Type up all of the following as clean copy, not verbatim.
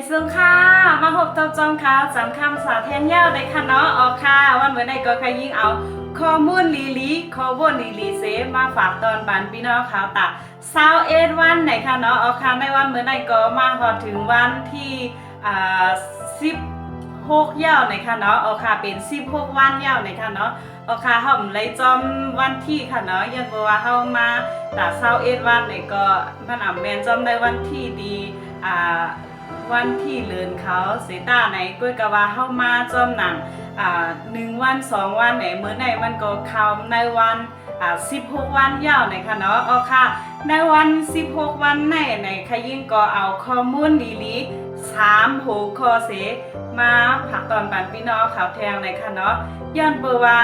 ซึ่งค่ะมาพบกับจอมข่าวจำคำสาแทนยาวได้ค่ะเนาะออกค่ะวันเมื่อใดก็ใครยิ่งเอาข้อมูลข้อมูลลีเซมาฝากตอนบันพี่น้องข่าวตา21วันไหนค่ะเนาะออกค่ะในวันเมื่อใดก็มาพอถึงวันที่16ยาวไหนค่ะเนาะออกค่ะเป็น16วันยาวไหนค่ะเนาะออกค่ะเฮาเลยจอมวันที่ค่ะเนาะยันบ่ว่าเฮามาตา21วันไหนก็มันอ่ำแม่นจอมได้วันที่ดีวันที่เลือนเขาเสตาไหนก้วยกะว่าเข้ามาจอมหนัง1 วัน 2 วันไหนมื้อไหนมันก็เข้าในวัน16วันยาวไหนค่ะเนาะอ๋อค่ะในวัน16วันไหนค่ะยิ่งก็เอาข้อมูลลี3หัวข้อเสมาผักตอนบันพี่น้องข่าวแทงไหนค่ะเนาะย้อนเปิดว่า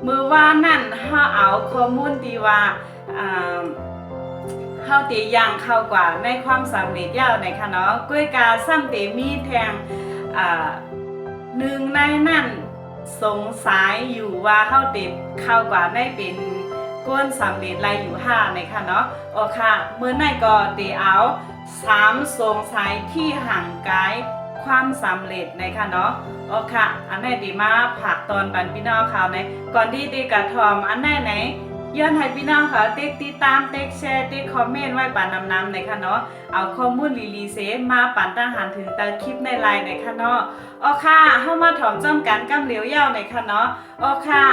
มื้อวานนั่นเฮาเอาข้อมูลที่ว่าเข้าตียังเข้ากว่าในความสำเร็จยาวในค่ะเนาะก้วยกาซ้ำเตมีแทงหนึ่งในนั้นสงสัยอยู่ว่าเข้าเต็มเข้ากว่าได้เป็นก้นสำเร็จลายอยู่5ในค่ะเนาะโอค่ะเมื่อไหร่ก็เตเอา3สงสัยที่ห่างไกลความสำเร็จในค่ะเนาะโอค่ะอันไหนดีมาผักตอนบันพี่น้องข่าวในก่อนที่ดีกระทอมอันไหนย้อนให้พี่น้องค่ะติ๊กติดตามติ๊กแชร์ติ๊กคอมเมนต์ไว้ป่านนำในค่ะเนาะเอาข้อมูลลีเซมาปั่นตั้งหันถึงตาคลิปในไลน์ในค่ะเนาะอ๋อค่ะเข้ามาถอมจำกันกำเหลียวยาวในค่ะเนาะอ๋อค่ะ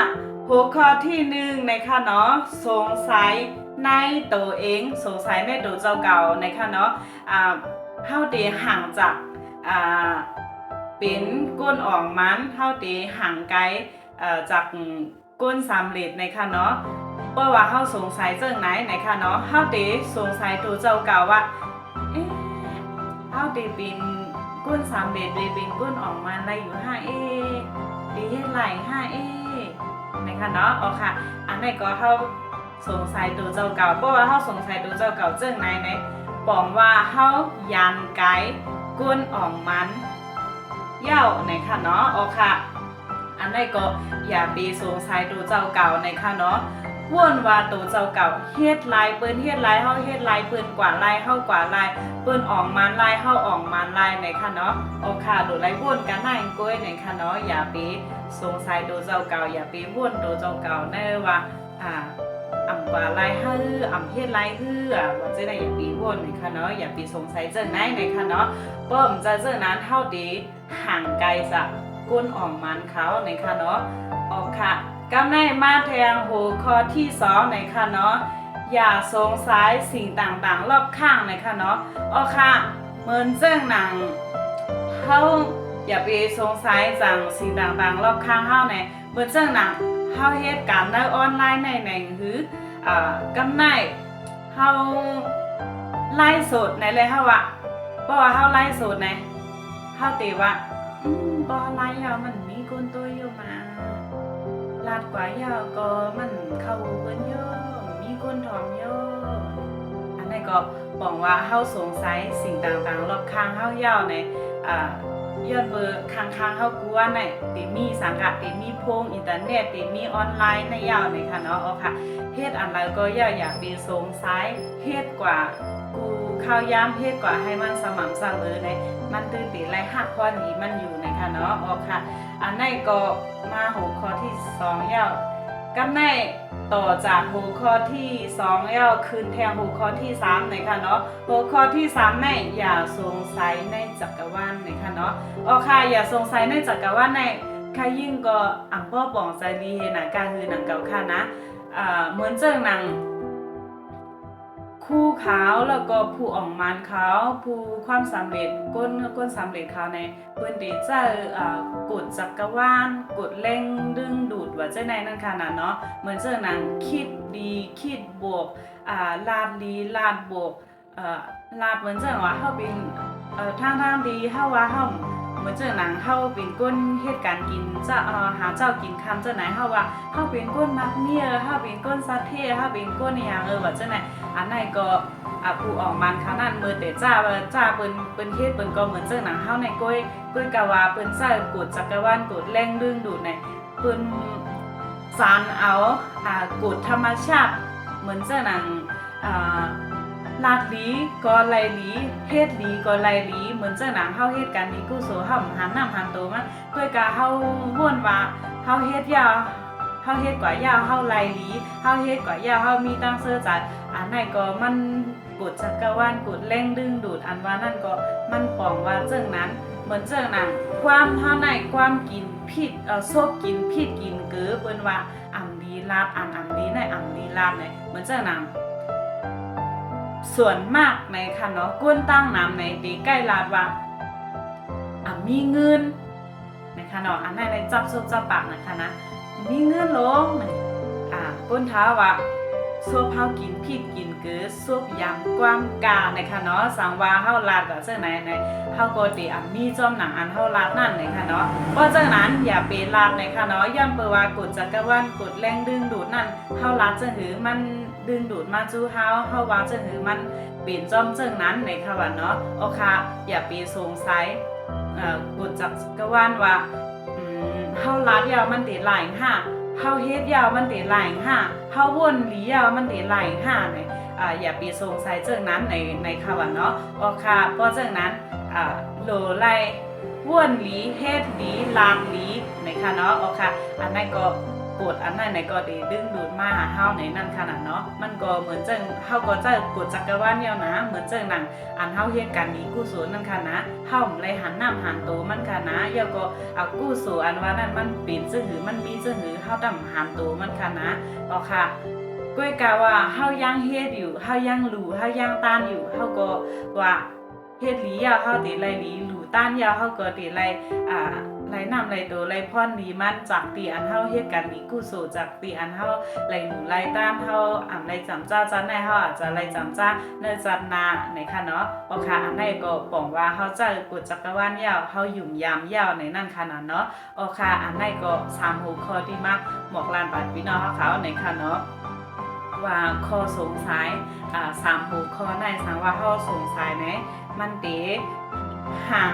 หัวข้อที่1ในค่ะเนาะสงสัยในตัวเองสงสัยในตัวเจ้าเก่าในค่ะเนาะเฮาเดห่างจากเป็นก้นอ่องมันเฮาเดห่างไกลจากก้นสำเร็จในค่ะเนาะเพราะว่าเฮาสงสัยเรื่องไหนในค่ะเนาะเฮาเดสงสัยตัวเจ้าเก่าว่าเฮาเดเป็นก้นสำเร็จเลยเป็นก้นอ่องมันอะไรอยู่5ดีเฮ็ดไหลในค่ะเนาะอ๋อค่ะอันไหนก็เฮาสงสัยตัวเจ้าเก่าเพราะว่าเฮาสงสัยตัวเจ้าเก่าเรื่องไหนในปองว่าเฮายันไกก้นอ่องมันเย้าในค่ะเนาะอ๋อค่ะอันไหนก็อย่าไปสงสัยตัวเจ้าเก่าในค่ะเนาะวนว่าตัวเจ้าเก่าเฮ็ดลายเปิ้นเฮ็ดลายเฮาเฮ็ดลายเปิ้นกว่าลายเฮากว่าลายเปิ้นออกมันลายเฮาออกมันลายในค่ะเนาะโอค่ะโดไลวนกันได้ก้อยในค่ะเนาะอย่าไปสงสัยตัวเจ้าเก่าอย่าไปวนตัวเจ้าเก่าแน่ว่าอ่ำกว่าลายเฮาอ่ำเฮ็ดลายฮือว่าจะได้อย่าไปวนในค่ะเนาะอย่าไปสงสัยจังไหนในค่ะเนาะป้อมจะเจอนั้นเฮาดีห่างไกลจากก้นออกมันเขาในค่ะเนาะโอค่ะกำในมาแทงหัวข้อที่2ในค่ะเนาะอย่าสงสัยสิ่งต่างๆรอบข้างในค่ะเนาะอ๋อค่ะเหมือนเจ้งหนังเฮาอย่าไปสงสัยจังสิ่งต่างๆรอบข้างเฮาในเหมือนเจ้งหนังเฮาเฮ็ดการในออนไลน์ในหือกำในเฮาไลฟ์สดในเลยเฮาว่าเพราะว่าเฮาไลฟ์สดในเฮาติว่าบ่ไลฟ์เฮามันมีคนตัวอยู่มาลาดกว่ายาวก็มันเข้าเปิ้นเยอะมีคนถอมเยอะอันนี้ก็บอกว่าเฮาสงสัยสิ่งต่างๆรอบข้างเฮายาวในยอดเบอร์ข้างๆเฮากลัวในติมีสังกัดติมีโพงอินเทอร์เน็ตติมีออนไลน์ในยาวในค่ะเนาะอ๋อค่ะเฮ็ดอันใดก็อย่าไปสงสัยเฮ็ดกว่ากูข้าวยามเฮ็ดกว่าให้มันสม่ำเสมอในมันตื่นติไรหักข้อนี้มันอยู่ในค่ะเนาะอ๋อค่ะอันนี้ก็มาหัวข้อที่2ยาวกับในต่อจากหัวข้อที่2ยาวขึ้นแทนหัวข้อที่3ในค่ะเนาะหัวข้อที่3ในอย่าสงสัยในจักรวาลในค่ะเนาะอ๋อค่ะอย่าสงสัยในจักรวาลในค่ะยิ่งก็อ่ำป้อป่องใจดีเฮนะการคือหนังเก่าค่ะนะเหมือนเจ้าหนังคู่ขาวแล้วก็ผู้อ่องมันขาวผู้ความสำเร็จก้นสำเร็จขาวในเปิ้นได้เจอกฎจักรวาลกฎแรงดึงดูดว่าจังได๋นั่นค่ะเนาะเหมือนเจ้าหนังคิดดีคิดบวกลาดดีลาดบวกลาดเหมือนเจ้าว่าเฮาเป็นทางดีเฮาว่าเฮาเหมือนเจ้าหนังเฮาเป็นก้นเฮ็ดการกินจะหาเจ้ากินคำจังไหนเฮาว่าเฮาเป็นก้นมักเมียเฮาเป็นก้นซัดเทเฮาเป็นก้นอีหยังว่าจังไหนอันไหนก็ผู้ออกมันเขานั่นมือแต่จ้าเปิ้นเฮ็ดเปิ้นก็เหมือนเจ้าหนังเฮาในก้อยกะว่าเปิ้นใช้กฎจักรวาลกฎแรงดึงดูดในเปิ้นสานเอากฎธรรมชาติเหมือนเจ้าหนัง ลาดหลีก็ไลหลีเฮ็ดหลีก็ไลหลีเหมือนเจ้าหนังเฮาเฮ็ดกันนี้กุโสเฮาหันน้ำหันโตมาด้วยกาเฮาม่วนว่าเฮาเฮ็ดยาวเฮาเฮ็ดกว่ายาวเฮาไลหลีเฮาเฮ็ดกว่ายาวเฮามีตั้งเสื้อจัดอันไหนก็มันกดจักรวาลกดแรงดึงดูดอันว่านั่นก็มันปองว่าเจ้านั้นเหมือนเจ้าหนังความเฮาในความกินผิดซบกินผิดกินเก้อเปิ้นว่าอ่ำดีลาดอ่ำดีในอ่ำดีลาดในเหมือนเจ้าหนังส่วนมากในค่ะเนาะก้นตั้งน้ำในตีใกล้ลาดว่ามีเงินนะคะเนาะอันนั้นในจับซบจับปากนะคะนะมีเงินลงก้นท้าว่าซบเฮากินผิดกินเกือซบยำความกานะคะเนาะสังว่าเฮาลาดก็เจ้าไหนในเฮาก็ติมีจอมหนังอันเฮาลาดนั่นนะคะเนาะเพราะฉะนั้นอย่าไปลาดนะคะเนาะย่ำเปว่ากดจักรวาลกดแรงดึงดูดนั่นเฮาลาดจะหือมันดึงดูดมาจู้เฮาว่าจะหือมันเป็นจอมเจิงนั้นในค่ะว่าเนาะโอเคอย่าไปสงสัยกดจักรวาลว่าเฮาลาดยาวมันติหลายห้าเฮาเฮ็ดยาวมันติหลายห้าเฮาวนหลียาวมันติหลายห้าเนี่ยอย่าไปสงสัยเจิงนั้นในค่ะว่าเนาะโอเคเพราะเจิงนั้นโลไลวนหลีเฮ็ดหลีลามหลีในค่ะเนาะโอเคอันนั้นก็กดอันนั้นในก็ได้ดึงดูดมาหาเฮาในนั่นขนาดเนาะมันก็เหมือนเจิงเฮาก็จะกดจักรวาลเนี่ยนะเหมือนเจิงหนังอันเฮาเฮ็ดกันดีกุศลนั่นค่ะนะเฮาเลยหันน้ำหันโตมันค่ะนะแล้วก็กุศลอันว่านั้นมันเป็นซื่อหือมันมีซื่อหือเฮาดำหันโตมันค่ะนะก็ค่ะก้อยกะว่าเฮายังเฮ็ดอยู่เฮายังรู้เฮายังต้านอยู่เฮาก็ว่าเฮ็ดหลียาวเฮาติไลหลีรู้ต้านยาวเฮาก็ติไลไลน้ำไลโตไลพรดีมันจากตีอันเฮาเฮ็ดกันนี้กุศลจากตีอันเฮาไลหนูไลต้านเฮาไลจำจ้าจันในเฮาอาจจะไลจำจ้าเนื้อจันนาในค่ะเนาะโอเคอันไหนก็บอกว่าเฮาจะกดจักรวาลยาวเฮาหยุ่มยามยาวในนั่นขนาดเนาะโอเคอันไหนก็3หัวข้อที่มักหมอกลานบาดพี่น้องเขาในค่ะเนาะว่าข้อสงสัย3หัวข้อในสังว่าเฮาสงสัยไหนมันเตห่าง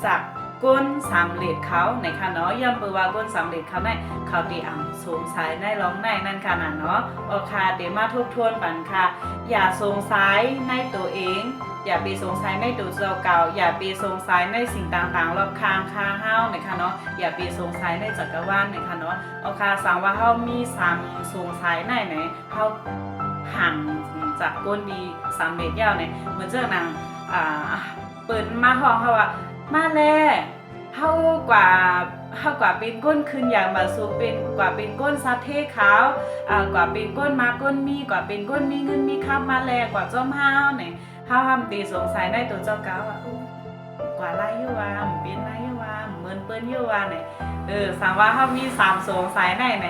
จากก้นสำเร็จเขาในค่ะเนาะย่อมเปว่าก้นสำเร็จเขาในเขาตีสงสัยในร้องในนั่นค่ะนะเนาะโอเคเดี๋ยวมาทบทวนปันค่ะอย่าสงสัยในตัวเองอย่าไปสงสัยในตัวเก่าอย่าไปสงสัยในสิ่งต่างๆรอบข้างเฮาในค่ะเนาะอย่าไปสงสัยในจักรวาลในค่ะเนาะโอเคสังว่าเฮามี3สงสัยในไหนเฮาห่างจากก้นดีสำเร็จยาวเนี่ยเหมือนเจ้านางเปิดมาห้องเฮาว่ามาแล้วเฮากว่าเป็นก้นคืนอย่างมาสู่เป็นกว่าเป็นก้นซัดเทขาวกว่าเป็นก้นมาก้นมีกว่าเป็นก้นมีเงินมีคำมาแลกว่าจอมเฮาเนี่ยเฮาทำตีสงสัยในตัวเจ้าเก่าว่ากว่าไรอยู่ว่าเป็นไรอยู่ว่าเหมือนเปิ้นอยู่ว่าเนี่ยสังว่าเฮามี3สงสัยในไหน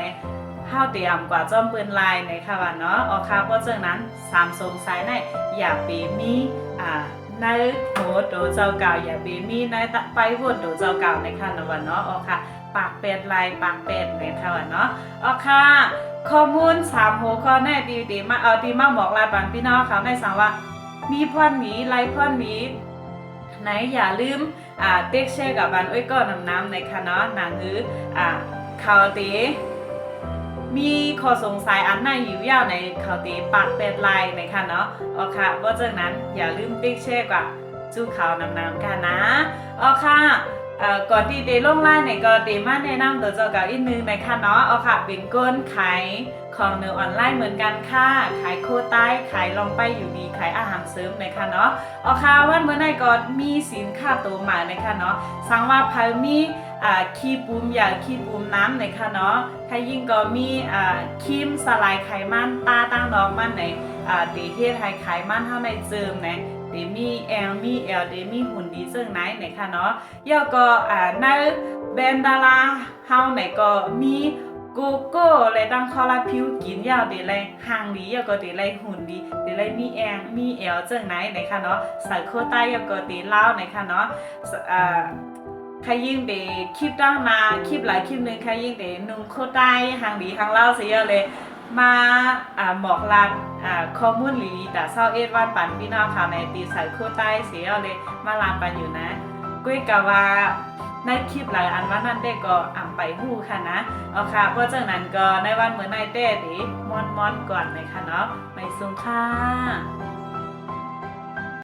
เฮาเตรียมกว่าจอมเปิ้นลายในค่ะว่าเนาะอ๋อค่ะเพราะฉะนั้น3สงสัยในอย่าไปมีในโหดโดเจ้าเก่าอย่าบีมีในไปโหดโดเจ้าเก่าในค่ะนะวันเนาะอ๋อค่ะปากเป็ดลายปากเป็ดในค่ะวันเนาะอ๋อค่ะข้อมูล3หัวข้อแน่ดีมาดีมาบอกลาปันพี่น้องเขาในสังว่ามีพ่อนหมีไล่พ่อนหมีไหนอย่าลืมเต็กแชร์กับบันอ้อยก้อนน้ำในค่ะเนาะหนังหือเขาตีมีข้อสงสัยอันไหนอยู่ยาวในเขาตีปากเป็ดลายในค่ะเนาะอ๋อค่ะเพราะฉะนั้นอย่าลืมติ๊กแชร์กับจู้เขานำกันนะอ๋อค่ะก่อนที่เดลงไลน์ในก็เดมาแนะนำตัวเจ้าเก่าอีกนึงในค่ะเนาะอ๋อค่ะเป็นก้นขายของเนื้อออนไลน์เหมือนกันค่ะขายโคใต้ขายลองไปอยู่ดีขายอาหารเสริมในค่ะเนาะอ๋อค่ะวันเมื่อไหร่ก็มีสินค้าตัวใหม่ในค่ะเนาะสังว่าพายมีขี้ปูมยาขี้ปูมน้ำในค่ะเนาะถ้ายิ่งก็มีครีมสลายไขมันตาตั้งน้องมันในตีเฮ็ดให้ไขมันเท่าในเจิมนะเดมีเดมีหุ่นดีซึ่งไหนในค่ะเนาะย่อก็ในแบรนด์ดาราเฮาไหนก็มีโกโก้เลยตั้งคอลาผิวกินยาวเดเลยห่างดีย่อก็เดเลยหุ่นดีเดเลยมีซึ่งไหนในค่ะเนาะใส่โคใต้ย่อก็เดลาวในค่ะเนาะใครยิ่งเดคลิปตั้งมาคลิปหลายคลิปนึงใครยิ่งเดนุ่งโคใต้ห่างดีห่างเล่าเสียเลยมาบอกลาข้อมูลลีแต่เศร้าวันปันพี่น้องค่ะในตีใส่โคใต้เสียเลยมาลาปันอยู่นะกุ้ยกะว่าในคลิปหลายอันว่านั่นได้ก็ไปหู้ค่ะนะเอาค่ะเพราะจากนั้นก็ในวันเหมือนในเต้ดิมอนก่อนเลยค่ะเนาะไปส่งค่ะ